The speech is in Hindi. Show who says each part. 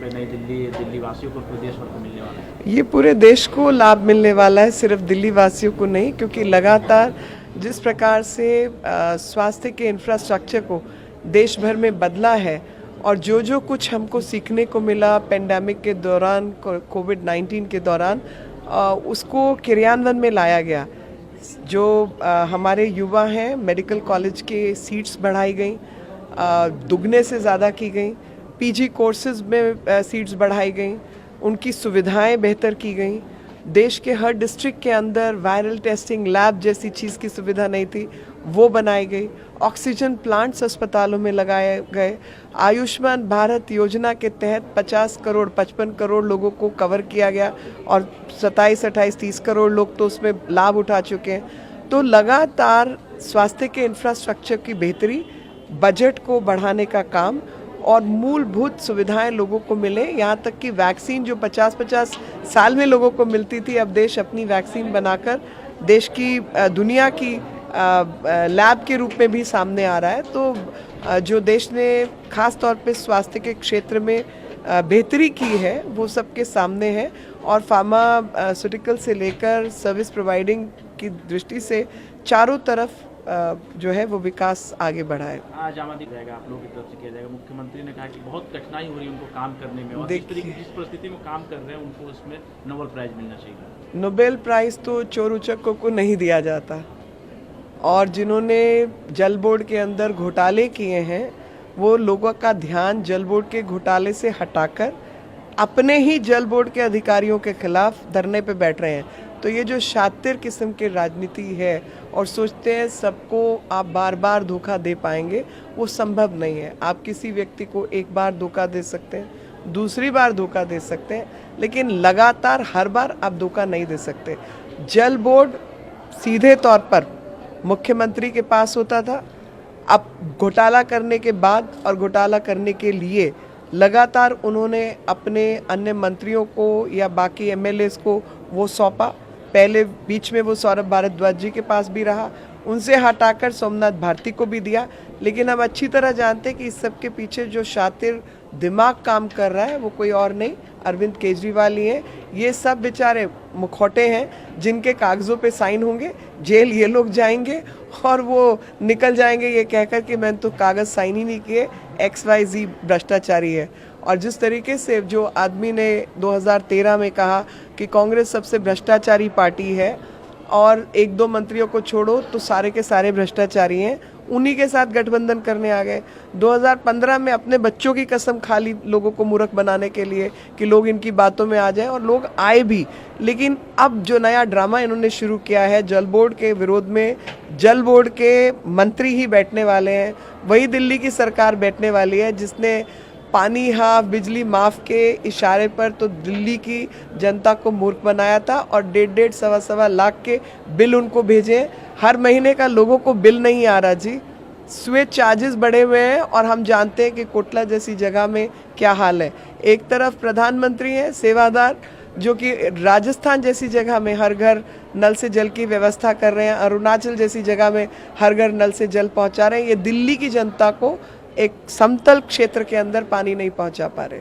Speaker 1: पे नई दिल्ली दिल्ली वासियों को प्रदेश भर को मिलने वाला है?
Speaker 2: ये पूरे देश को लाभ मिलने वाला है, सिर्फ दिल्ली वासियों को नहीं, क्योंकि लगातार जिस प्रकार से स्वास्थ्य के इंफ्रास्ट्रक्चर को देश भर में बदला है और जो जो कुछ हमको सीखने को मिला पेंडेमिक के दौरान, कोविड-19 के दौरान, उसको क्रियान्वयन में लाया गया। जो हमारे युवा हैं, मेडिकल कॉलेज के सीट्स बढ़ाई गई, दुगने से ज़्यादा की गई, पीजी कोर्सेज में सीट्स बढ़ाई गई, उनकी सुविधाएं बेहतर की गई। देश के हर डिस्ट्रिक्ट के अंदर वायरल टेस्टिंग लैब जैसी चीज़ की सुविधा नहीं थी, वो बनाई गई। ऑक्सीजन प्लांट्स अस्पतालों में लगाए गए। आयुष्मान भारत योजना के तहत 50 करोड़ 55 करोड़ लोगों को कवर किया गया और 27 28 30 करोड़ लोग तो उसमें लाभ उठा चुके हैं। तो लगातार स्वास्थ्य के इंफ्रास्ट्रक्चर की बेहतरी, बजट को बढ़ाने का काम और मूलभूत सुविधाएं लोगों को मिले। यहाँ तक कि वैक्सीन जो 50-50 साल में लोगों को मिलती थी, अब देश अपनी वैक्सीन बनाकर देश की दुनिया की लैब के रूप में भी सामने आ रहा है। तो जो देश ने खास तौर पे स्वास्थ्य के क्षेत्र में बेहतरी की है वो सबके सामने है और फार्मास्यूटिकल से लेकर सर्विस प्रोवाइडिंग की दृष्टि से चारों तरफ जो है वो विकास आगे बढ़ा है।
Speaker 1: आज आम आदमी जाएगा, आप लोगों की तरफ से किया जाएगा। मुख्यमंत्री ने कहा कि बहुत कठिनाई हो रही है उनको काम करने में और जिस परिस्थिति में काम कर रहे हैं उनको उसमें नोबेल प्राइज मिलना चाहिए।
Speaker 2: नोबेल प्राइज तो चोर उचक्कों को नहीं दिया जाता और जिन्होंने जल बोर्ड के अंदर घोटाले किए हैं वो लोगों का ध्यान जल बोर्ड के घोटाले से हटाकर अपने ही जल बोर्ड के अधिकारियों के खिलाफ धरने पे बैठ रहे हैं। तो ये जो शातिर किस्म की राजनीति है और सोचते हैं सबको आप बार बार धोखा दे पाएंगे, वो संभव नहीं है। आप किसी व्यक्ति को एक बार धोखा दे सकते हैं, दूसरी बार धोखा दे सकते हैं, लेकिन लगातार हर बार आप धोखा नहीं दे सकते। जल बोर्ड सीधे तौर पर मुख्यमंत्री के पास होता था। अब घोटाला करने के बाद और घोटाला करने के लिए लगातार उन्होंने अपने अन्य मंत्रियों को या बाकी एमएलएस को वो सौंपा। पहले बीच में वो सौरभ भारद्वाज जी के पास भी रहा, उनसे हटाकर सोमनाथ भारती को भी दिया। लेकिन हम अच्छी तरह जानते हैं कि इस सब के पीछे जो शातिर दिमाग काम कर रहा है वो कोई और नहीं, अरविंद केजरीवाल ही है। ये सब बेचारे मुखौटे हैं जिनके कागज़ों पे साइन होंगे, जेल ये लोग जाएंगे और वो निकल जाएंगे ये कहकर कि मैंने तो कागज़ साइन ही नहीं किए, XYZ भ्रष्टाचारी है। और जिस तरीके से जो आदमी ने 2013 में कहा कि कांग्रेस सबसे भ्रष्टाचारी पार्टी है और एक दो मंत्रियों को छोड़ो तो सारे के सारे भ्रष्टाचारी हैं, उन्हीं के साथ गठबंधन करने आ गए। 2015 में अपने बच्चों की कसम खा ली लोगों को मूर्ख बनाने के लिए कि लोग इनकी बातों में आ जाएं और लोग आए भी। लेकिन अब जो नया ड्रामा इन्होंने शुरू किया है जल बोर्ड के विरोध में, जल बोर्ड के मंत्री ही बैठने वाले हैं, वही दिल्ली की सरकार बैठने वाली है जिसने पानी हाफ बिजली माफ के इशारे पर तो दिल्ली की जनता को मूर्ख बनाया था और 1.5 सवा लाख के बिल उनको भेजे। हर महीने का लोगों को बिल नहीं आ रहा जी, स्वेज चार्जेस बढ़े हुए हैं और हम जानते हैं कि कोटला जैसी जगह में क्या हाल है। एक तरफ प्रधानमंत्री हैं सेवादार जो कि राजस्थान जैसी जगह में हर घर नल से जल की व्यवस्था कर रहे हैं, अरुणाचल जैसी जगह में हर घर नल से जल पहुंचा रहे हैं। ये दिल्ली की जनता को एक समतल क्षेत्र के अंदर पानी नहीं पहुंचा पा रहे।